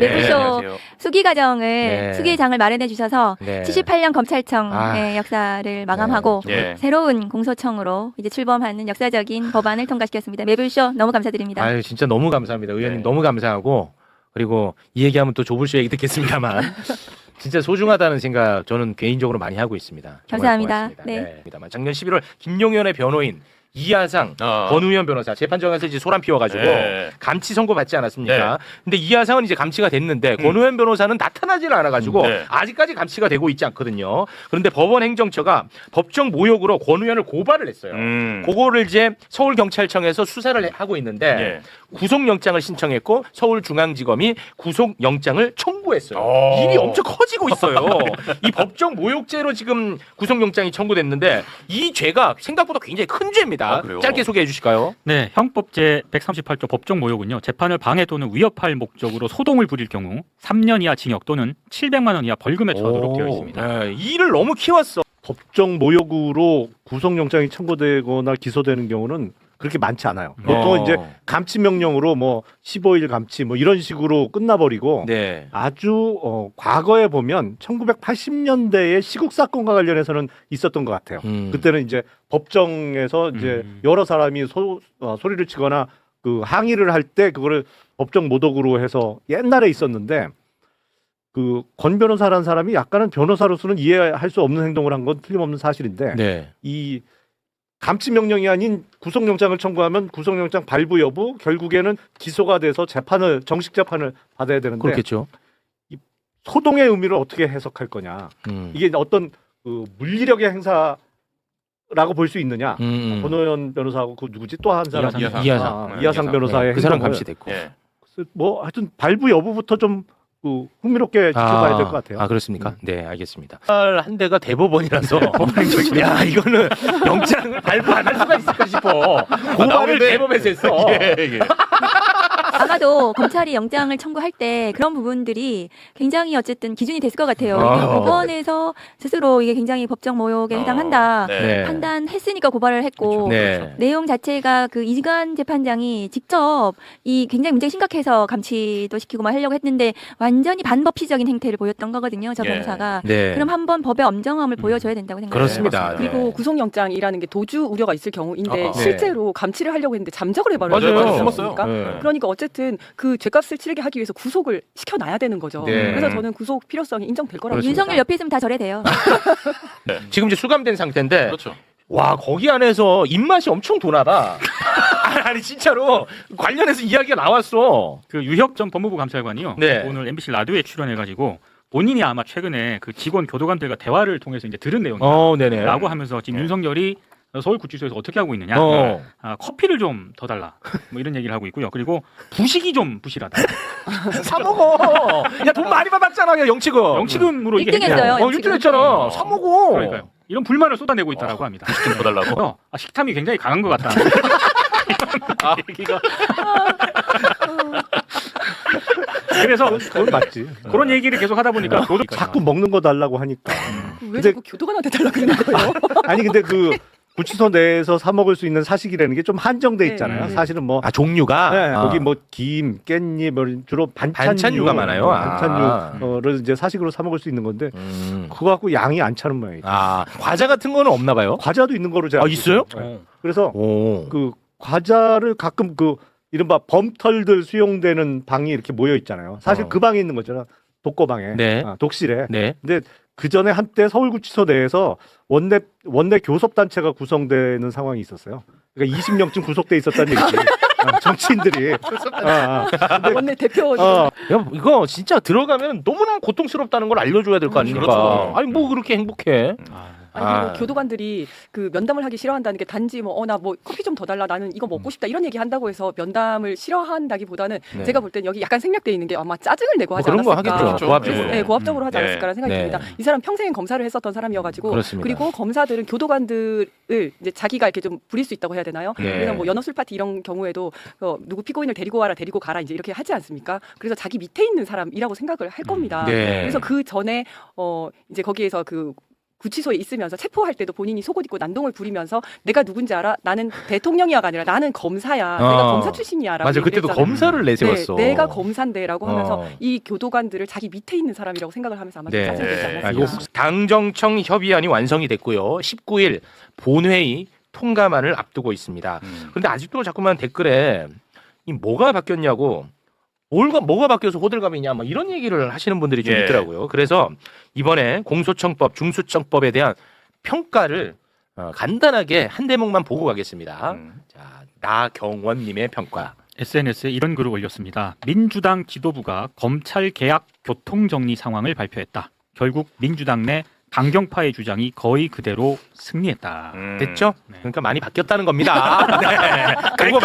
매불쇼 수기 과정을 네. 수기장을 마련해 주셔서 네. 78년 검찰청의 역사를 마감하고 네. 새로운 공소청으로 이제 출범하는 역사적인 법안을 통과시켰습니다. 매불쇼 너무 감사드립니다. 아유 진짜 너무 감사합니다. 의원님 네. 너무 감사하고 그리고 이 얘기하면 또 조불쇼 얘기 듣겠습니다만 진짜 소중하다는 생각 저는 개인적으로 많이 하고 있습니다. 정말 감사합니다. 고맙습니다. 네. 작년 11월 김용현의 변호인 이하상 권우현 변호사 재판정에서 이제 소란 피워가지고 네. 감치 선고 받지 않았습니까? 네. 근데 이하상은 이제 감치가 됐는데 권우현 변호사는 나타나지를 않아가지고 네. 아직까지 감치가 되고 있지 않거든요. 그런데 법원 행정처가 법정 모욕으로 권우현을 고발을 했어요. 그거를 이제 서울경찰청에서 수사를 하고 있는데 네. 구속영장을 신청했고 서울중앙지검이 구속영장을 청구했어요. 오. 일이 엄청 커지고 있어요. 이 법정 모욕죄로 지금 구속영장이 청구됐는데 이 죄가 생각보다 굉장히 큰 죄입니다. 그래요? 짧게 소개해 주실까요? 네, 형법 제 138조 법정 모욕은요. 재판을 방해 또는 위협할 목적으로 소동을 부릴 경우 3년 이하 징역 또는 700만 원 이하 벌금에 처하도록 되어 있습니다. 네, 이 일을 너무 키웠어. 법정 모욕으로 구속영장이 청구되거나 기소되는 경우는 그렇게 많지 않아요. 보통은 이제 감치 명령으로 뭐 15일 감치 뭐 이런 식으로 끝나버리고 네. 아주 과거에 보면 1980년대의 시국 사건과 관련해서는 있었던 것 같아요. 그때는 이제 법정에서 이제 여러 사람이 소리를 치거나 그 항의를 할 때 그거를 법정 모독으로 해서 옛날에 있었는데 그 권 변호사라는 사람이 약간은 변호사로서는 이해할 수 없는 행동을 한 건 틀림없는 사실인데 네. 이 감치 명령이 아닌 구속영장을 청구하면 구속영장 발부 여부 결국에는 기소가 돼서 정식 재판을 받아야 되는데 그렇겠죠. 소동의 의미를 어떻게 해석할 거냐 이게 어떤 그 물리력의 행사라고 볼 수 있느냐 권호연 변호사하고 그 누구지 또 한 사람 이하상 변호사의 그 사람 행동을 감시됐고 예. 뭐 하여튼 발부 여부부터 좀 흥미롭게 지켜봐야 될 것 같아요. 아 그렇습니까? 네 알겠습니다. 한 대가 대법원이라서 야 이거는 영장을 발부 안 할 수가 있을까 싶어. 고발을 대법에서 했어. 예. 아마도 검찰이 영장을 청구할 때 그런 부분들이 굉장히 어쨌든 기준이 됐을 것 같아요. 법원에서 스스로 이게 굉장히 법정 모욕에 해당한다 네. 판단했으니까 고발을 했고 네. 내용 자체가 그 이지관 재판장이 직접 이 굉장히 문제가 심각해서 감치도 시키고 막 하려고 했는데 완전히 반법치적인 행태를 보였던 거거든요. 저 예. 변호사가. 네. 그럼 한번 법의 엄정함을 보여줘야 된다고 생각합니다. 그렇습니다. 그리고 네. 구속영장이라는 게 도주 우려가 있을 경우인데 네. 실제로 감치를 하려고 했는데 잠적을 해버렸어요. 맞아요. 숨었어요. 네. 그러니까 어쨌든 그 죄값을 치르게 하기 위해서 구속을 시켜놔야 되는 거죠. 네. 그래서 저는 구속 필요성이 인정될 거라고 그렇습니다. 윤석열 옆에 있으면 다 저래 돼요. 지금 이제 수감된 상태인데 그렇죠. 와 거기 안에서 입맛이 엄청 도나봐. 아니 진짜로 관련해서 이야기가 나왔어. 그 유혁 전 법무부 감찰관이요. 네. 오늘 MBC 라디오에 출연해가지고 본인이 아마 최근에 그 직원 교도관들과 대화를 통해서 이제 들은 내용이라고 네네. 하면서 지금 네. 윤석열이 서울구치소에서 어떻게 하고 있느냐. 커피를 좀 더 달라. 뭐 이런 얘기를 하고 있고요. 그리고 부식이 좀 부실하다. 사 먹어. 야 돈 많이 받았잖아, 영치금. 영치금으로 이게 1등 했어요. 했대요. 1등 했잖아. 사 먹어. 그러니까요. 이런 불만을 쏟아내고 있다라고 합니다. 좀 더 달라고. 식탐이 굉장히 강한 것 같다. 얘기가. 그래서 그건 맞지. 그런 얘기를 계속 하다 보니까 자꾸 먹는 거 달라고 하니까. 왜 자꾸 교도관한테 달라 그러는 거예요? 아니 근데 그 구치소 내에서 사 먹을 수 있는 사식이라는 게 좀 한정돼 있잖아요. 네. 사실은 뭐 종류가 네, 거기 뭐 김, 깻잎 뭐 주로 반찬류가 많아요. 반찬류를 이제 사식으로 사 먹을 수 있는 건데 그거 갖고 양이 안 차는 모양이죠. 과자 같은 거는 없나 봐요? 과자도 있는 거로 제가 있어요? 네. 그래서 오. 그 과자를 가끔 그 이른바 범털들 수용되는 방이 이렇게 모여 있잖아요. 사실 그 방에 있는 거잖아. 독거방에, 네. 독실에. 네. 근데 그 전에 한때 서울구치소 내에서 원내 교섭단체가 구성되는 상황이 있었어요. 그러니까 20명쯤 구속돼 있었다는 얘기지. 정치인들이. 원내 대표. 야, 이거 진짜 들어가면 너무나 고통스럽다는 걸 알려줘야 될 거 아닙니까? 그렇죠. 아니 뭐 그렇게 행복해? 아니 그리고 교도관들이 그 면담을 하기 싫어한다는 게 단지 뭐 나 뭐 커피 좀 더 달라 나는 이거 먹고 싶다 이런 얘기 한다고 해서 면담을 싫어한다기보다는 네. 제가 볼 땐 여기 약간 생략돼 있는 게 아마 짜증을 내고 하지 그런 거 않았을까. 하겠죠. 고압적으로. 네, 고압적으로 하지 네. 않았을까라는 생각이 네. 듭니다. 이 사람 평생 검사를 했었던 사람이어가지고 그렇습니다. 그리고 검사들은 교도관들을 이제 자기가 이렇게 좀 부릴 수 있다고 해야 되나요? 네. 그래서 뭐 연어 술 파티 이런 경우에도 누구 피고인을 데리고 와라 데리고 가라 이제 이렇게 하지 않습니까? 그래서 자기 밑에 있는 사람이라고 생각을 할 겁니다. 네. 그래서 그 전에 이제 거기에서 그 구치소에 있으면서 체포할 때도 본인이 속옷 입고 난동을 부리면서 내가 누군지 알아? 나는 대통령이야가 아니라 나는 검사야. 내가 검사 출신이야라고. 맞아. 그때도 얘기했잖아요. 검사를 내세웠어. 네, 내가 검사인데라고 하면서 어. 이 교도관들을 자기 밑에 있는 사람이라고 생각을 하면서 아마 네. 짜증내지 알고 않았을까. 당정청 협의안이 완성이 됐고요. 19일 본회의 통과만을 앞두고 있습니다. 그런데 아직도 자꾸만 댓글에 이 뭐가 바뀌었냐고 뭐가 바뀌어서 호들갑이냐 막 이런 얘기를 하시는 분들이 좀 예. 있더라고요. 그래서 이번에 공소청법, 중수청법에 대한 평가를 간단하게 한 대목만 보고 가겠습니다. 자, 나경원님의 평가. SNS에 이런 글을 올렸습니다. 민주당 지도부가 검찰 개혁 교통 정리 상황을 발표했다. 결국 민주당 내 강경파의 주장이 거의 그대로 승리했다. 됐죠? 네. 그러니까 많이 바뀌었다는 겁니다. 네. 그거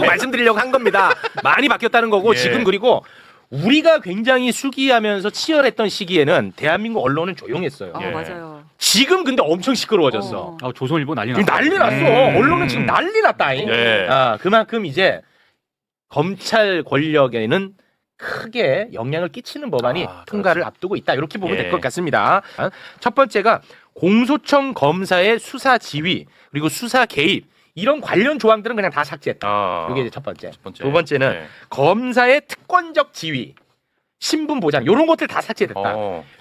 말씀드리려고 한 겁니다. 많이 바뀌었다는 거고 예. 지금 그리고 우리가 굉장히 수기하면서 치열했던 시기에는 대한민국 언론은 조용했어요. 아, 예. 맞아요. 지금 근데 엄청 시끄러워졌어. 조선일보 난리 지금 났어. 난리 났어. 언론은 지금 난리 났다잉. 예. 그만큼 이제 검찰 권력에는 크게 영향을 끼치는 법안이 통과를 앞두고 있다. 이렇게 보면 예. 될 것 같습니다. 첫 번째가 공소청 검사의 수사 지휘 그리고 수사 개입 이런 관련 조항들은 그냥 다 삭제했다. 이게 이제 첫 번째. 두 번째는 네. 검사의 특권적 지위, 신분 보장 이런 것들 다 삭제됐다.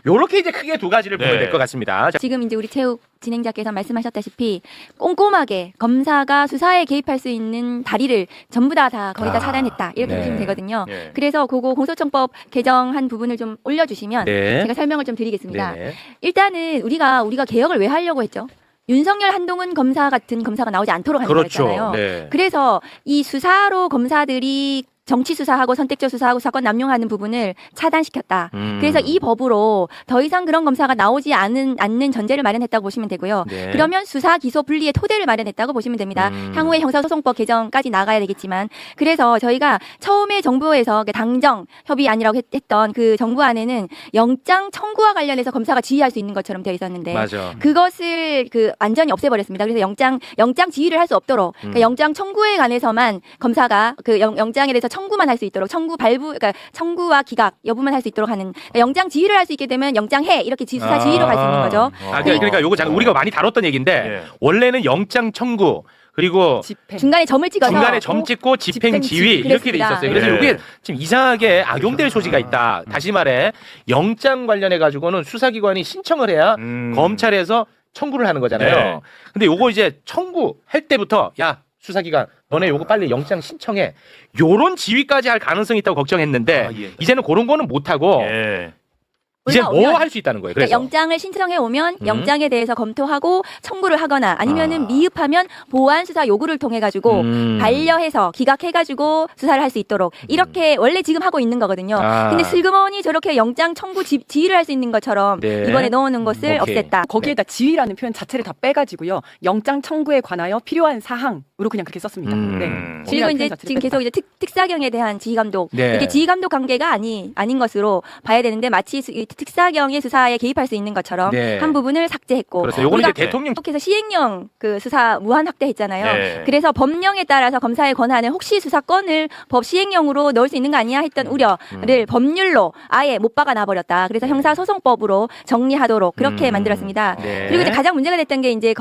요렇게 이제 크게 두 가지를 보면 네. 될 것 같습니다. 자, 지금 이제 우리 체육 진행자께서 말씀하셨다시피 꼼꼼하게 검사가 수사에 개입할 수 있는 다리를 전부 다 거의 다 차단했다 이렇게 네. 보시면 되거든요. 예. 그래서 그거 공소청법 개정한 부분을 좀 올려주시면 네. 제가 설명을 좀 드리겠습니다. 네. 일단은 우리가 개혁을 왜 하려고 했죠? 윤석열, 한동훈 검사 같은 검사가 나오지 않도록 하는 그렇죠. 거였잖아요. 네. 그래서 이 수사로 검사들이 정치 수사하고 선택적 수사하고 사건 남용하는 부분을 차단시켰다. 그래서 이 법으로 더 이상 그런 검사가 나오지 않는 전제를 마련했다고 보시면 되고요. 네. 그러면 수사 기소 분리의 토대를 마련했다고 보시면 됩니다. 향후에 형사소송법 개정까지 나가야 되겠지만 그래서 저희가 처음에 정부에서 당정 협의안이라고 했던 그 정부안에는 영장 청구와 관련해서 검사가 지휘할 수 있는 것처럼 되어 있었는데 맞아. 그것을 완전히 없애버렸습니다. 그래서 영장 지휘를 할 수 없도록 그러니까 영장 청구에 관해서만 검사가 그 영장에 대해서 청구만 할 수 있도록 그러니까 청구와 기각 여부만 할 수 있도록 하는 그러니까 영장 지휘를 할 수 있게 되면 영장해 이렇게 수사 지휘로 갈 수 있는 거죠. 그러니까 요거 잠깐 우리가 많이 다뤘던 얘기인데 예. 원래는 영장 청구 그리고 집행. 중간에 점을 찍어서 중간에 점 찍고 집행 지휘 이렇게 돼 그랬습니다. 있었어요. 그래서 예. 이게 지금 이상하게 악용될 소지가 있다. 다시 말해 영장 관련해 가지고는 수사기관이 신청을 해야 검찰에서 청구를 하는 거잖아요. 네. 근데 요거 이제 청구할 때부터 야 수사기관 너네 요거 빨리 영장 신청해. 요런 지휘까지 할 가능성이 있다고 걱정했는데 이제는 그런 거는 못 하고 예. 이제 뭐 올라오면 할 수 있다는 거예요. 그러니까 그래서 영장을 신청해 오면 영장에 대해서 검토하고 청구를 하거나 아니면은 미흡하면 보완 수사 요구를 통해 가지고 반려해서 기각해 가지고 수사를 할 수 있도록 이렇게 원래 지금 하고 있는 거거든요. 근데 슬그머니 저렇게 영장 청구 지휘를 할 수 있는 것처럼 네. 이번에 넣어놓은 것을 오케이. 없앴다. 거기에다 지휘라는 표현 자체를 다 빼가지고요. 영장 청구에 관하여 필요한 사항으로 그냥 그렇게 썼습니다. 네. 그리고 지휘라는 이제 표현 자체를 지금 계속 이제 특사경에 대한 지휘감독 네. 이게 지휘감독 관계가 아닌 것으로 봐야 되는데 마치 특사경의 수사에 개입할 수 있는 것처럼 네. 한 부분을 삭제했고 그렇죠. 요거는 우리가 이제 대통령 계속해서 시행령 그 수사 무한 확대했잖아요. 네. 그래서 법령에 따라서 검사의 권한을 혹시 수사권을 법 시행령으로 넣을 수 있는 거 아니야 했던 우려를 법률로 아예 못 박아 놔버렸다. 그래서 형사소송법으로 정리하도록 그렇게 만들었습니다. 네. 그리고 이제 가장 문제가 됐던 게 이제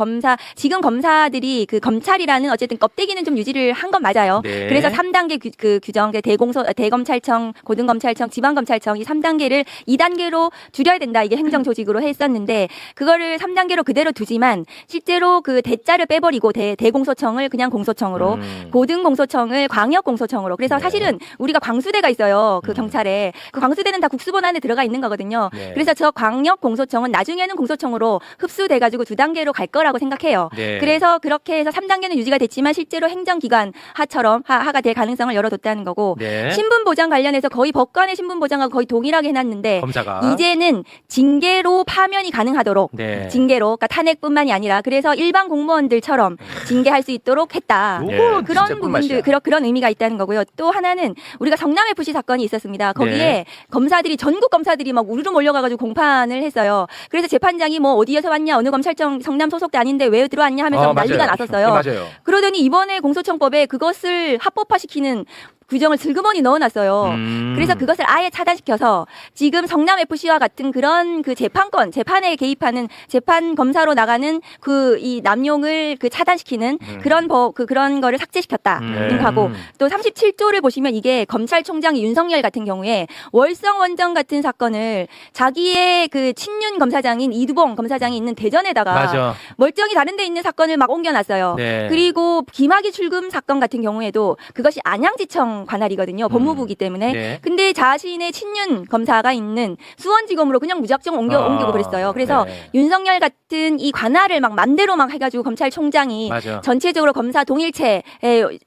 지금 검사들이 그 검찰이라는 어쨌든 껍데기는 좀 유지를 한 건 맞아요. 네. 그래서 3단계 그 규정, 대검찰청, 고등검찰청, 지방검찰청 이 3단계를 2단계로 줄여야 된다. 이게 행정조직으로 했었는데 그거를 3단계로 그대로 두지만 실제로 그 대자를 빼버리고 대공소청을 그냥 공소청으로 고등공소청을 광역공소청으로 그래서 네. 사실은 우리가 광수대가 있어요. 그 경찰에 그 광수대는 다 국수본 안에 들어가 있는 거거든요. 네. 그래서 저 광역공소청은 나중에는 공소청으로 흡수돼가지고 2단계로 갈 거라고 생각해요. 네. 그래서 그렇게 해서 3단계는 유지가 됐지만 실제로 행정기관 하처럼 하가 될 가능성을 열어뒀다는 거고 네. 신분보장 관련해서 거의 법관의 신분보장하고 거의 동일하게 해놨는데 검사가 이제는 징계로 파면이 가능하도록 네. 징계로 그러니까 탄핵뿐만이 아니라 그래서 일반 공무원들처럼 징계할 수 있도록 했다. 요거 그런 진짜 부분들 꿀맛이야. 그런 의미가 있다는 거고요. 또 하나는 우리가 성남 FC 사건이 있었습니다. 거기에 네. 검사들이 전국 검사들이 막 우르르 몰려가지고 공판을 했어요. 그래서 재판장이 뭐 어디에서 왔냐 어느 검찰청 성남 소속도 아닌데 왜 들어왔냐 하면서 난리가 맞아요. 났었어요. 맞아요. 그러더니 이번에 공소청법에 그것을 합법화시키는 규정을 슬그머니 넣어놨어요. 그래서 그것을 아예 차단시켜서 지금 성남 FC와 같은 그런 그 재판에 개입하는 재판 검사로 나가는 그 이 남용을 그 차단시키는 그런 그런 거를 삭제시켰다는 거고 또 37조를 보시면 이게 검찰총장이 윤석열 같은 경우에 월성 원전 같은 사건을 자기의 그 친윤 검사장인 이두봉 검사장이 있는 대전에다가 맞아. 멀쩡히 다른 데 있는 사건을 막 옮겨놨어요. 네. 그리고 김학의 출금 사건 같은 경우에도 그것이 안양지청 관할이거든요. 법무부기 때문에. 네. 근데 자신의 친윤 검사가 있는 수원지검으로 그냥 무작정 옮기고 그랬어요. 그래서 네. 윤석열 같은 이 관할을 막 맘대로 막 해가지고 검찰총장이 맞아. 전체적으로 검사 동일체로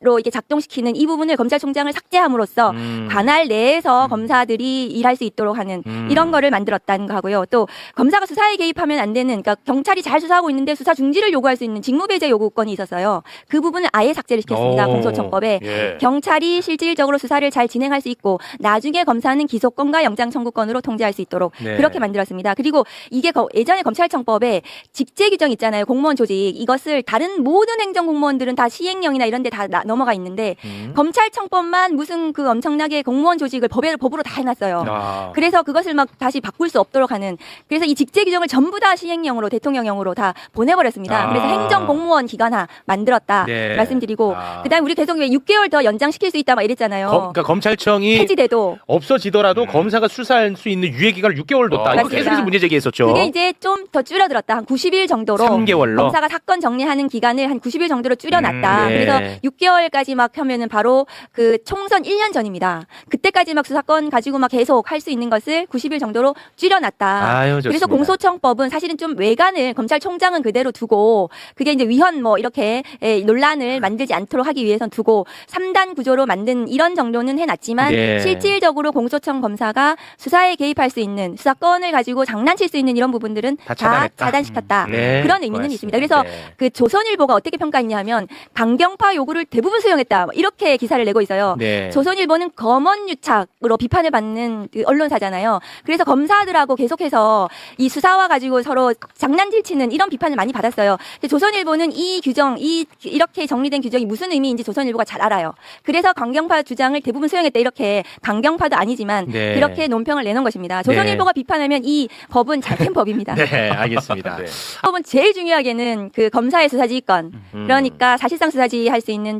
이렇게 작동시키는 이 부분을 검찰총장을 삭제함으로써 관할 내에서 검사들이 일할 수 있도록 하는 이런 거를 만들었다는 거고요. 또 검사가 수사에 개입하면 안 되는, 그러니까 경찰이 잘 수사하고 있는데 수사 중지를 요구할 수 있는 직무배제 요구권이 있었어요. 그 부분을 아예 삭제를 시켰습니다. 오. 공소청법에. 예. 경찰이 실질적으로 수사를 잘 진행할 수 있고 나중에 검사는 기소권과 영장 청구권으로 통제할 수 있도록 네. 그렇게 만들었습니다. 그리고 이게 예전에 검찰청법에 직제 규정 있잖아요. 공무원 조직. 이것을 다른 모든 행정공무원들은 다 시행령이나 이런 데 다 넘어가 있는데 검찰청법만 무슨 그 엄청나게 공무원 조직을 법으로 다 해놨어요. 아. 그래서 그것을 막 다시 바꿀 수 없도록 하는, 그래서 이 직제 규정을 전부 다 시행령으로 대통령령으로 다 보내버렸습니다. 아. 그래서 행정공무원 기관화 만들었다 네. 말씀드리고 아. 그다음에 우리 계속 왜 6개월 더 연장시킬 수 있다 막 이랬잖아요. 그러니까 검찰청이 폐지돼도 없어지더라도 검사가 수사할 수 있는 유예 기간을 6개월 뒀다. 이거 맞습니다. 계속해서 문제 제기했었죠. 그게 이제 좀 더 줄어들었다. 한 90일 정도로 3개월로. 검사가 사건 정리하는 기간을 한 90일 정도로 줄여놨다. 네. 그래서 6개월까지 막 하면은 바로 그 총선 1년 전입니다. 그때까지 막 수사권 가지고 막 계속 할 수 있는 것을 90일 정도로 줄여놨다. 아유, 좋습니다. 그래서 공소청법은 사실은 좀 외관을 검찰총장은 그대로 두고 그게 이제 위헌 뭐 이렇게 논란을 만들지 않도록 하기 위해선 두고 3단 구조로 만든 이런 정도는 해놨지만 네. 실질적으로 공소청 검사가 수사에 개입할 수 있는, 수사권을 가지고 장난칠 수 있는 이런 부분들은 다 다 차단했다. 차단시켰다. 네. 그런 의미는 고맙습니다. 있습니다. 그래서 네. 그 조선일보가 어떻게 평가했냐면 강경파 요구를 대부분 수용했다, 뭐 이렇게 기사를 내고 있어요. 네. 조선일보는 검언유착으로 비판을 받는 그 언론사잖아요. 그래서 검사들하고 계속해서 이 수사와 가지고 서로 장난질 치는 이런 비판을 많이 받았어요. 근데 조선일보는 이 규정, 이렇게 정리된 규정이 무슨 의미인지 조선일보가 잘 알아요. 그래서 강경파 주장을 대부분 수용했다, 이렇게 강경파도 아니지만 네. 그렇게 논평을 내놓은 것입니다. 조선일보가 비판하면 이 법은 잘된 법입니다. 네, 알겠습니다. 법은 제일 중요하게는 그 검사의 수사지휘권, 그러니까 사실상 수사지 할 수 있는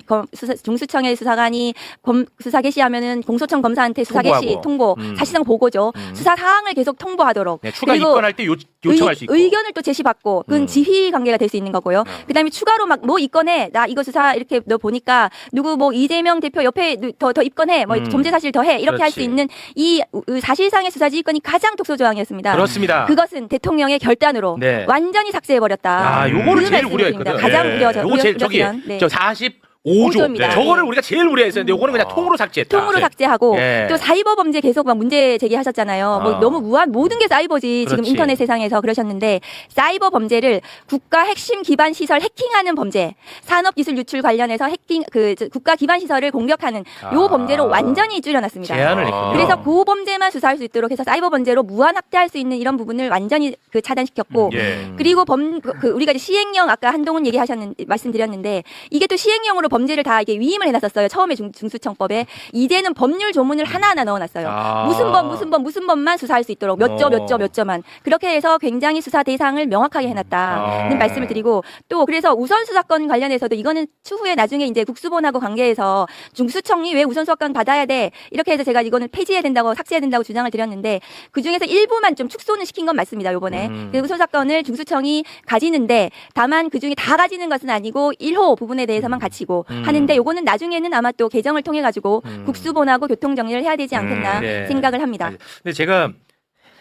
중수청의 수사관이 수사 개시하면은 공소청 검사한테 수사 개시 통보하고. 통보, 사실상 보고죠. 수사 사항을 계속 통보하도록. 네, 추가 그리고 입건할 때 요청할 수 있고. 의견을 또 제시받고 그건 지휘 관계가 될 수 있는 거고요. 그다음에 추가로 막 뭐 입건해, 나 이거 수사 이렇게 너 보니까 누구 뭐 이재명 대표 옆에 더 입건해, 뭐 점제 사실 더해, 이렇게 할 수 그렇지. 있는 이 사실상의 수사지휘권이 가장 독소 조항이었습니다. 그렇습니다. 그것은 대통령의 결단으로 네. 완전히 삭제해버렸다. 아, 요거를 그 제일 말씀드립니다. 우려했거든. 가장 네. 우려죠. 요거 제일 저기 네. 저 45조. 오조입니다. 저거를 우리가 제일 우려했었는데 요거는 그냥 통으로 삭제했다. 통으로 삭제하고 예. 또 사이버 범죄 계속 막 문제 제기하셨잖아요. 뭐 너무 모든 게 사이버지. 지금 그렇지. 인터넷 세상에서 그러셨는데 사이버 범죄를 국가 핵심 기반 시설 해킹하는 범죄, 산업기술 유출 관련해서 해킹 국가 기반 시설을 공격하는 요 범죄로 완전히 줄여놨습니다. 제한을 했군요. 그래서 그 범죄만 수사할 수 있도록 해서 사이버 범죄로 무한 확대할 수 있는 이런 부분을 완전히 차단시켰고 그리고 우리가 이제 시행령 아까 한동훈 말씀드렸는데 이게 또 시행령으로 범죄를 다 이게 위임을 해놨었어요. 처음에 중수청법에. 이제는 법률 조문을 하나하나 넣어놨어요. 아. 무슨 법만 수사할 수 있도록 몇 조만 그렇게 해서 굉장히 수사 대상을 명확하게 해놨다는 말씀을 드리고, 또 그래서 우선 수사권 관련해서도 이거는 추후에 나중에 이제 국수본하고 관계해서 중수청이 왜 우선 수사권 받아야 돼 이렇게 해서 제가 이거는 폐지해야 된다고 삭제해야 된다고 주장을 드렸는데 그 중에서 일부만 좀 축소는 시킨 건 맞습니다. 요번에 그 우선 수사권을 중수청이 가지는데 다만 그 중에 다 가지는 것은 아니고 1호 부분에 대해서만 가지고 하는데 요거는 나중에는 아마 또 개정을 통해 가지고 국수본하고 교통 정리를 해야 되지 않겠나 네. 생각을 합니다. 근데 제가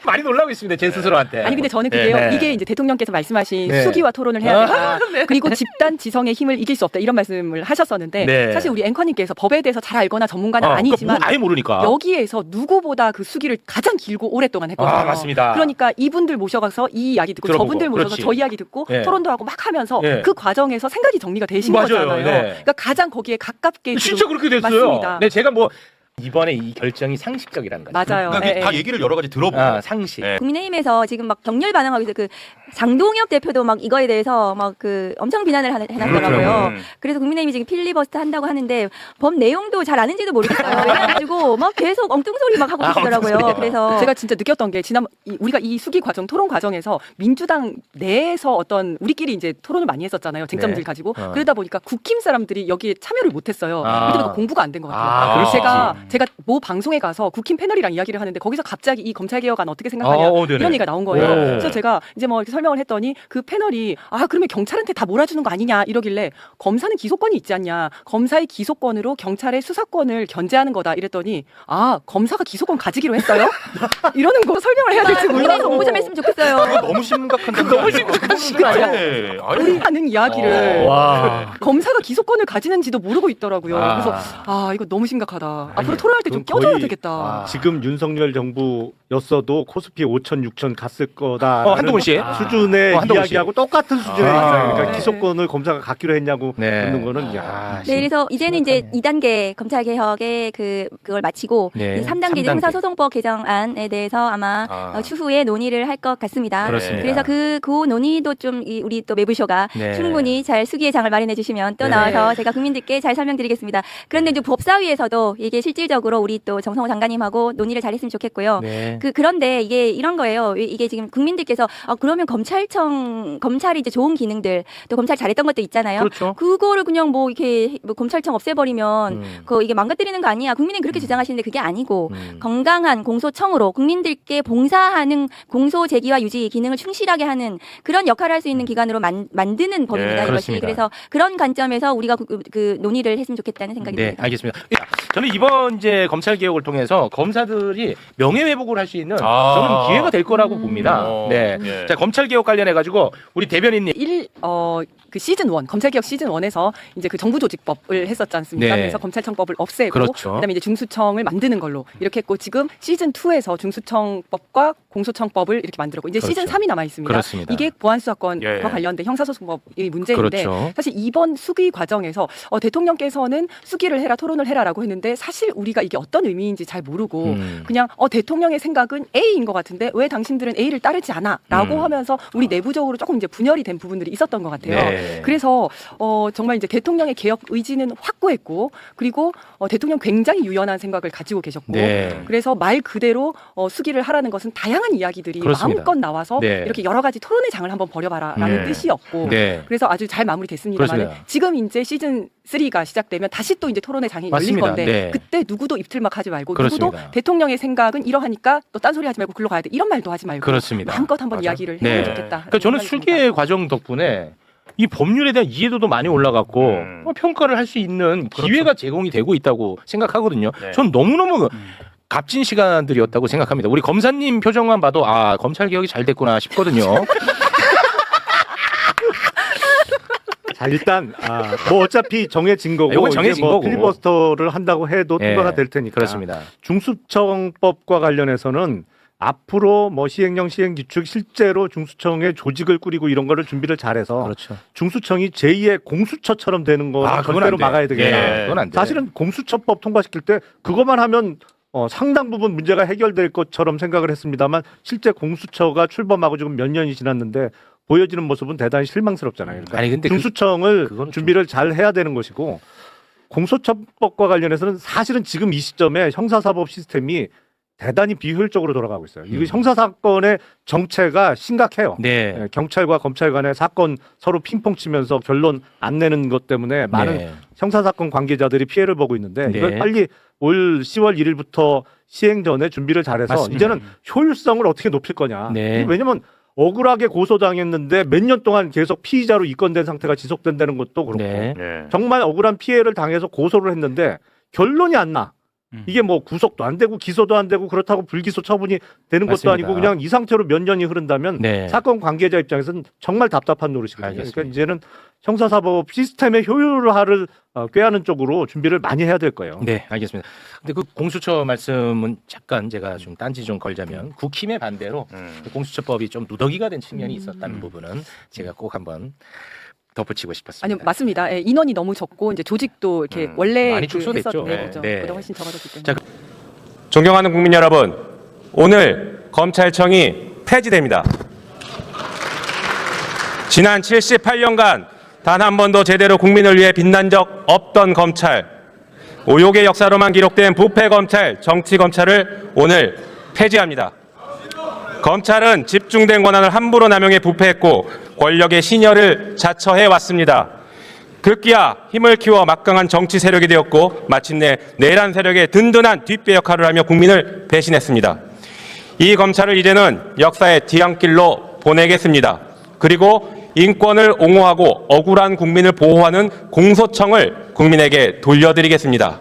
많이 놀라고 있습니다. 제 스스로한테. 아니 근데 저는 그게요. 네. 이게 이제 대통령께서 말씀하신 네. 수기와 토론을 해야 된다. 그리고 집단 지성의 힘을 이길 수 없다. 이런 말씀을 하셨었는데 네. 사실 우리 앵커님께서 법에 대해서 잘 알거나 전문가는 아니지만 아예 모르니까. 여기에서 누구보다 그 수기를 가장 길고 오랫동안 했거든요. 아, 맞습니다. 그러니까 이분들 모셔가서 이 이야기 듣고 들어보고, 저분들 모셔서 그렇지. 저 이야기 듣고 예. 토론도 하고 막 하면서 예. 그 과정에서 생각이 정리가 되신 맞아요. 거잖아요. 네. 그러니까 가장 거기에 가깝게 진짜 그렇게 됐어요. 맞습니다. 네, 제가 뭐 이번에 이 결정이 상식적이라는 거죠. 맞아요. 그러니까 예, 다 예. 얘기를 여러 가지 들어보고 상식. 네. 국민의힘에서 지금 막 격렬 반응하고 있어요. 장동혁 대표도 막 이거에 대해서 막 그 엄청 비난을 해놨더라고요. 그래서 국민의힘이 지금 필리버스터 한다고 하는데 법 내용도 잘 아는지도 모르겠어요. 그래가지고 막 계속 엉뚱소리 막 하고 계시더라고요. 그래서 제가 진짜 느꼈던 게 우리가 이 수기 과정 토론 과정에서 민주당 내에서 어떤 우리끼리 이제 토론을 많이 했었잖아요. 쟁점들 네. 가지고 그러다 보니까 국힘 사람들이 여기에 참여를 못했어요. 그러다 공부가 안 된 것 같아요. 그럴 수 제가 모 방송에 가서 국힘 패널이랑 이야기를 하는데 거기서 갑자기 이 검찰개혁안 어떻게 생각하냐 네네. 이런 얘기가 나온 거예요. 네. 그래서 제가 이제 뭐 이렇게 설명을 했더니 그 패널이 그러면 경찰한테 다 몰아주는 거 아니냐 이러길래 검사는 기소권이 있지 않냐. 검사의 기소권으로 경찰의 수사권을 견제하는 거다 이랬더니 검사가 기소권 가지기로 했어요? 이러는 거 설명을 해야 될지 국민의힘 몰라서 공부 좀 했으면 좋겠어요. 너무 심각한데. 너무 심각한데. 우리 하는 이야기를 검사가 기소권을 가지는지도 모르고 있더라고요. 그래서 이거 너무 심각하다. 앞으로 토론할 때 좀 그건 껴줘야 거의 되겠다. 지금 윤석열 정부였어도 코스피 5천 6천 갔을 거다. 한동훈 씨. 수준의 한동훈 씨. 이야기하고 똑같은 수준의 맞아요. 그러니까 네. 기소권을 검사가 갖기로 했냐고 묻는 거는 네, 그래서 이제는 이제 2단계 검찰 개혁의 그걸 마치고 네, 3단계 이제 3단계. 형사소송법 개정안에 대해서 아마 추후에 논의를 할 것 같습니다. 그렇습니다. 그래서 그 논의도 좀 우리 또 매부쇼가 네. 충분히 잘 수기의 장을 마련해 주시면 또 네. 나와서 제가 국민들께 잘 설명드리겠습니다. 그런데 이제 법사위에서도 이게 실질적으로 우리 또 정성호 장관님하고 논의를 잘했으면 좋겠고요. 네. 그런데 이게 이런 거예요. 이게 지금 국민들께서 그러면 검찰이 이제 좋은 기능들 또 검찰 잘했던 것도 있잖아요. 그렇죠. 그거를 그냥 뭐 이렇게 뭐 검찰청 없애버리면 이게 망가뜨리는 거 아니야? 국민은 그렇게 주장하시는데 그게 아니고 건강한 공소청으로 국민들께 봉사하는 공소 제기와 유지 기능을 충실하게 하는 그런 역할을 할 수 있는 기관으로 만드는 법입니다. 이것이. 그렇습니다. 그래서 그런 관점에서 우리가 그 논의를 했으면 좋겠다는 생각이 네, 듭니다. 알겠습니다. 저는 이번 이제 검찰 개혁을 통해서 검사들이 명예회복을 할 수 있는 저는 기회가 될 거라고 봅니다. 네. 예. 자, 검찰 개혁 관련해 가지고 우리 대변인님. 그 시즌 1 검찰개혁 시즌 1에서 이제 그 정부조직법을 했었지 않습니까? 네. 그래서 검찰청법을 없애고 그렇죠. 그다음에 이제 중수청을 만드는 걸로 이렇게 했고 지금 시즌 2에서 중수청법과 공소청법을 이렇게 만들었고 이제 그렇죠. 시즌 3이 남아 있습니다. 그렇습니다. 이게 보안수사권과 예. 관련된 형사소송법의 문제인데 그렇죠. 사실 이번 수기 과정에서 대통령께서는 수기를 해라 토론을 해라라고 했는데 사실 우리가 이게 어떤 의미인지 잘 모르고 그냥 대통령의 생각은 A인 것 같은데 왜 당신들은 A를 따르지 않아?라고 하면서 우리 내부적으로 조금 이제 분열이 된 부분들이 있었던 것 같아요. 네. 그래서 정말 이제 대통령의 개혁 의지는 확고했고 그리고 대통령 굉장히 유연한 생각을 가지고 계셨고 네. 그래서 말 그대로 수기를 하라는 것은 다양한 이야기들이 그렇습니다. 마음껏 나와서 네. 이렇게 여러 가지 토론의 장을 한번 벌여봐라라는 네. 뜻이었고 네. 그래서 아주 잘 마무리됐습니다만 그렇습니다. 지금 이제 시즌 3가 시작되면 다시 또 이제 토론의 장이 맞습니다. 열릴 건데 네. 그때 누구도 입틀막 하지 말고 그렇습니다. 누구도 대통령의 생각은 이러하니까 또 딴소리 하지 말고 글로 가야 돼 이런 말도 하지 말고 그렇습니다. 마음껏 한번 이야기를 해보면 좋겠다. 그러니까 저는 수기의 과정 덕분에 이 법률에 대한 이해도도 많이 올라갔고 평가를 할 수 있는 기회가 제공이 되고 있다고 생각하거든요. 네. 전 너무너무 값진 시간들이었다고 생각합니다. 우리 검사님 표정만 봐도 검찰 개혁이 잘 됐구나 싶거든요. 자, 일단 뭐 어차피 정해진 거고 이건 정해진 이제 뭐 거고. 필리버스터를 한다고 해도 예, 통과가 될 테니까. 그렇습니다. 중수청법과 관련해서는 앞으로 뭐 시행령 시행규칙 실제로 중수청의 조직을 꾸리고 이런 거를 준비를 잘해서 그렇죠. 중수청이 제2의 공수처처럼 되는 거 그건 절대로 안 돼. 막아야 되겠다. 예, 그건 안 돼. 사실은 공수처법 통과시킬 때 그것만 하면 상당 부분 문제가 해결될 것처럼 생각을 했습니다만 실제 공수처가 출범하고 지금 몇 년이 지났는데 보여지는 모습은 대단히 실망스럽잖아요. 그러니까 아니 근데 중수청을 그건 좀- 준비를 잘 해야 되는 것이고 공소처법과 관련해서는 사실은 지금 이 시점에 형사사법 시스템이 대단히 비효율적으로 돌아가고 있어요. 이거 형사사건의 정체가 심각해요. 네. 예, 경찰과 검찰 간의 사건 서로 핑퐁 치면서 결론 안 내는 것 때문에 많은 네. 형사사건 관계자들이 피해를 보고 있는데 네. 이걸 빨리 올 10월 1일부터 시행 전에 준비를 잘해서 맞습니다. 이제는 효율성을 어떻게 높일 거냐. 네. 왜냐면 억울하게 고소당했는데 몇 년 동안 계속 피의자로 입건된 상태가 지속된다는 것도 그렇고 네. 예. 정말 억울한 피해를 당해서 고소를 했는데 결론이 안 나. 이게 뭐 구속도 안 되고 기소도 안 되고 그렇다고 불기소 처분이 되는 맞습니다. 것도 아니고 그냥 이 상태로 몇 년이 흐른다면 네. 사건 관계자 입장에서는 정말 답답한 노릇이거든요. 알겠습니다. 그러니까 이제는 형사사법 시스템의 효율화를 꾀하는 쪽으로 준비를 많이 해야 될 거예요. 네, 알겠습니다. 근데 그 공수처 말씀은 잠깐 제가 좀 딴지 좀 걸자면 국힘의 반대로 공수처법이 좀 누더기가 된 측면이 있었다는 부분은 제가 꼭 한번 덧붙이고 싶었습니다. 아니요 맞습니다. 예, 인원이 너무 적고 이제 조직도 이렇게 원래 많이 축소됐죠. 했었던 네. 거죠. 네. 보다 훨씬 적어졌기 때문에. 자, 존경하는 국민 여러분, 오늘 검찰청이 폐지됩니다. 지난 78년간 단 한 번도 제대로 국민을 위해 빛난 적 없던 검찰, 오욕의 역사로만 기록된 부패 검찰, 정치 검찰을 오늘 폐지합니다. 검찰은 집중된 권한을 함부로 남용해 부패했고 권력의 신여를 자처해 왔습니다. 급기야 힘을 키워 막강한 정치 세력이 되었고 마침내 내란 세력의 든든한 뒷배 역할을 하며 국민을 배신했습니다. 이 검찰을 이제는 역사의 뒤안길로 보내겠습니다. 그리고 인권을 옹호하고 억울한 국민을 보호하는 공소청을 국민에게 돌려드리겠습니다.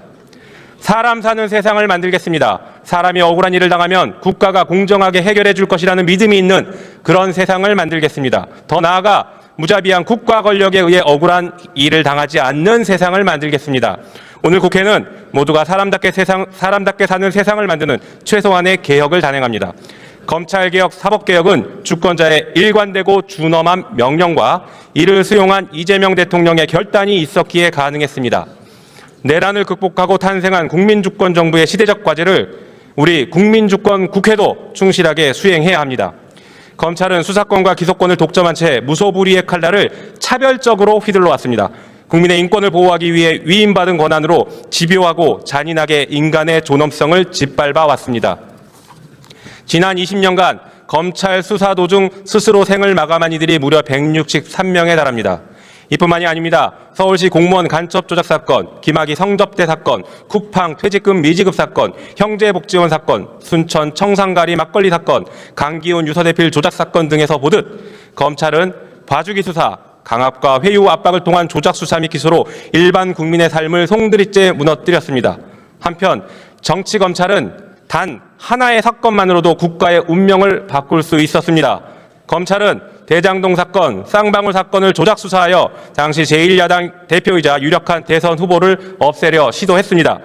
사람 사는 세상을 만들겠습니다. 사람이 억울한 일을 당하면 국가가 공정하게 해결해 줄 것이라는 믿음이 있는 그런 세상을 만들겠습니다. 더 나아가 무자비한 국가 권력에 의해 억울한 일을 당하지 않는 세상을 만들겠습니다. 오늘 국회는 모두가 사람답게 사는 세상을 만드는 최소한의 개혁을 단행합니다. 검찰개혁, 사법개혁은 주권자의 일관되고 준엄한 명령과 이를 수용한 이재명 대통령의 결단이 있었기에 가능했습니다. 내란을 극복하고 탄생한 국민주권정부의 시대적 과제를 우리 국민주권 국회도 충실하게 수행해야 합니다. 검찰은 수사권과 기소권을 독점한 채 무소불위의 칼날을 차별적으로 휘둘러 왔습니다. 국민의 인권을 보호하기 위해 위임받은 권한으로 집요하고 잔인하게 인간의 존엄성을 짓밟아 왔습니다. 지난 20년간 검찰 수사 도중 스스로 생을 마감한 이들이 무려 163명에 달합니다. 이뿐만이 아닙니다. 서울시 공무원 간첩 조작 사건, 김학의 성접대 사건, 쿠팡 퇴직금 미지급 사건, 형제복지원 사건, 순천 청산가리 막걸리 사건, 강기훈 유서대필 조작 사건 등에서 보듯 검찰은 봐주기 수사, 강압과 회유 압박을 통한 조작 수사 및 기소로 일반 국민의 삶을 송두리째 무너뜨렸습니다. 한편 정치 검찰은 단 하나의 사건만으로도 국가의 운명을 바꿀 수 있었습니다. 검찰은 대장동 사건, 쌍방울 사건을 조작 수사하여 당시 제1야당 대표이자 유력한 대선 후보를 없애려 시도했습니다.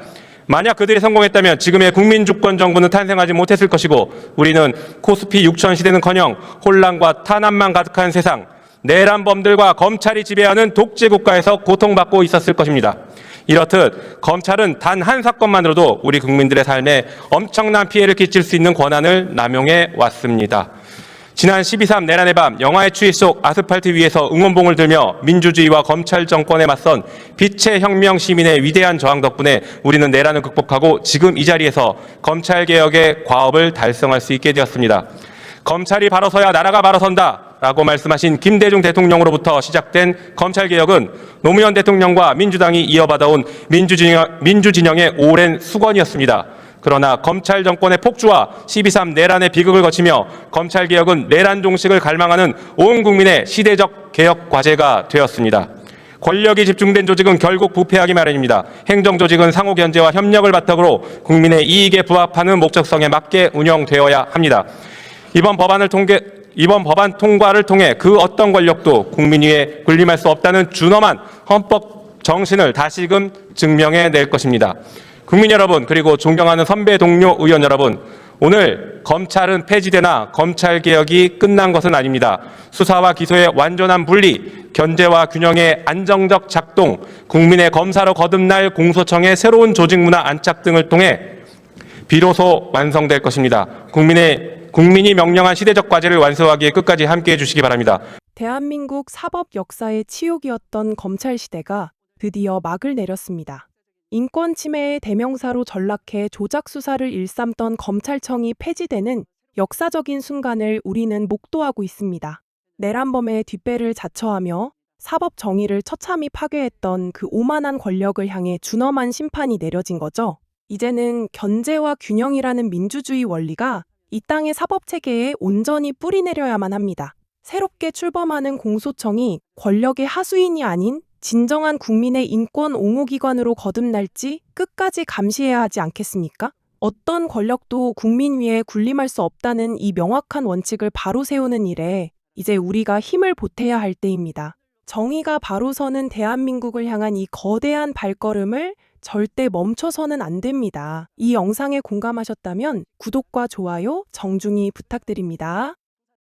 만약 그들이 성공했다면 지금의 국민주권 정부는 탄생하지 못했을 것이고 우리는 코스피 6천 시대는커녕 혼란과 탄압만 가득한 세상, 내란범들과 검찰이 지배하는 독재 국가에서 고통받고 있었을 것입니다. 이렇듯 검찰은 단 한 사건만으로도 우리 국민들의 삶에 엄청난 피해를 끼칠 수 있는 권한을 남용해 왔습니다. 지난 12.3 내란의 밤 영화의 추위 속 아스팔트 위에서 응원봉을 들며 민주주의와 검찰 정권에 맞선 빛의 혁명 시민의 위대한 저항 덕분에 우리는 내란을 극복하고 지금 이 자리에서 검찰개혁의 과업을 달성할 수 있게 되었습니다. 검찰이 바로 서야 나라가 바로 선다 라고 말씀하신 김대중 대통령으로부터 시작된 검찰개혁은 노무현 대통령과 민주당이 이어받아온 민주진영의 오랜 수건이었습니다. 그러나 검찰 정권의 폭주와 12.3 내란의 비극을 거치며 검찰개혁은 내란 종식을 갈망하는 온 국민의 시대적 개혁 과제가 되었습니다. 권력이 집중된 조직은 결국 부패하기 마련입니다. 행정조직은 상호 견제와 협력을 바탕으로 국민의 이익에 부합하는 목적성에 맞게 운영되어야 합니다. 이번 법안 통과를 통해 그 어떤 권력도 국민 위에 군림할 수 없다는 준엄한 헌법 정신을 다시금 증명해낼 것입니다. 국민 여러분, 그리고 존경하는 선배 동료 의원 여러분, 오늘 검찰은 폐지되나 검찰개혁이 끝난 것은 아닙니다. 수사와 기소의 완전한 분리, 견제와 균형의 안정적 작동, 국민의 검사로 거듭날 공소청의 새로운 조직 문화 안착 등을 통해 비로소 완성될 것입니다. 국민이 명령한 시대적 과제를 완수하기에 끝까지 함께해 주시기 바랍니다. 대한민국 사법 역사의 치욕이었던 검찰 시대가 드디어 막을 내렸습니다. 인권 침해의 대명사로 전락해 조작 수사를 일삼던 검찰청이 폐지되는 역사적인 순간을 우리는 목도하고 있습니다. 내란범의 뒷배를 자처하며 사법 정의를 처참히 파괴했던 그 오만한 권력을 향해 준엄한 심판이 내려진 거죠. 이제는 견제와 균형이라는 민주주의 원리가 이 땅의 사법체계에 온전히 뿌리내려야만 합니다. 새롭게 출범하는 공소청이 권력의 하수인이 아닌 진정한 국민의 인권 옹호기관으로 거듭날지 끝까지 감시해야 하지 않겠습니까? 어떤 권력도 국민 위에 군림할 수 없다는 이 명확한 원칙을 바로 세우는 일에 이제 우리가 힘을 보태야 할 때입니다. 정의가 바로 서는 대한민국을 향한 이 거대한 발걸음을 절대 멈춰서는 안 됩니다. 이 영상에 공감하셨다면 구독과 좋아요 정중히 부탁드립니다.